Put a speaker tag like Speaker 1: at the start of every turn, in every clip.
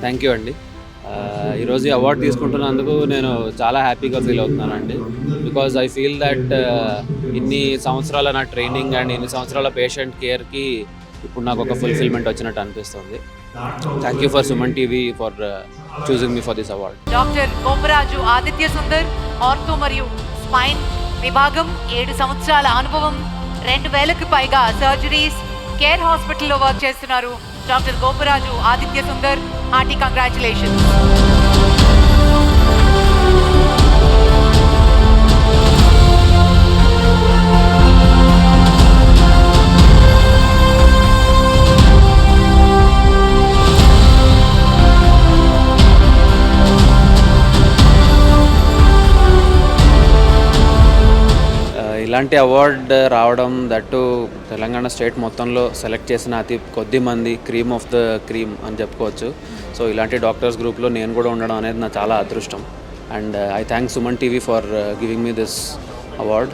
Speaker 1: Thank you అండి. ఈరోజు ఈ అవార్డు తీసుకుంటున్నందుకు నేను చాలా హ్యాపీగా ఫీల్ అవుతున్నానండి. బికాజ్ ఐ ఫీల్ దట్ ఇన్ని సంవత్సరాల నా ట్రైనింగ్ అండ్ ఇన్ని సంవత్సరాల పేషెంట్ కేర్కి ఇప్పుడు నాకు ఒక ఫుల్ఫిల్మెంట్ వచ్చినట్టు అనిపిస్తుంది. Thank you for Suman TV for choosing me for this award.
Speaker 2: Doctor Goparaju Aditya Sundar, ortho మరియు స్పైన్ విభాగం, 7 సంవత్సరాల అనుభవం, 2000కి పైగా సర్జరీస్, కేర్ హాస్పిటల్లో వర్క్ చేస్తున్నారు. Doctor Goparaju Aditya Sundar, hearty congratulations.
Speaker 1: ఇలాంటి అవార్డు రావడం, దట్టు తెలంగాణ స్టేట్ మొత్తంలో సెలెక్ట్ చేసిన అతి కొద్ది మంది క్రీమ్ ఆఫ్ ద క్రీమ్ అని చెప్పుకోవచ్చు. సో ఇలాంటి డాక్టర్స్ గ్రూప్లో నేను కూడా ఉండడం అనేది నాకు చాలా అదృష్టం. And I thank Suman TV for giving me this award.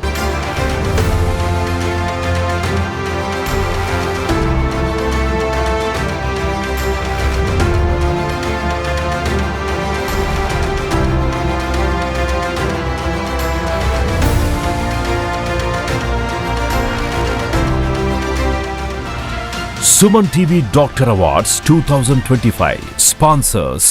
Speaker 3: Suman TV Doctor Awards 2025 sponsors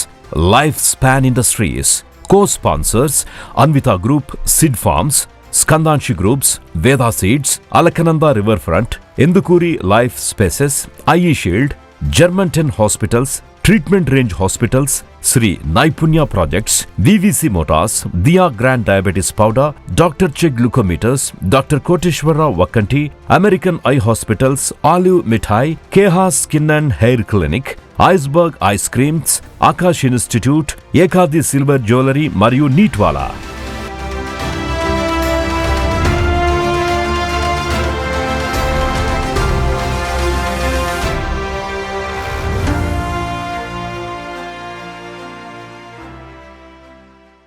Speaker 3: Lifespan Industries, co-sponsors Anvita Group, Sid Farms, Skandanshi Groups, Veda Seeds, Alakananda Riverfront, Endukuri Life Spaces, IE Shield, Germantown Hospitals, Treatment Range Hospitals, Sri Naipunya Projects, VVC Motors, Dia Grand Diabetes Powder, Dr. Chek Glucometers, Dr. Koteshwara Vakanti, American Eye Hospitals, Olive Mithai, Keha Skin and Hair Clinic, Iceberg Ice Creams, Akash Institute, Ekadi Silver Jewelry మరియు నీట్వాలా.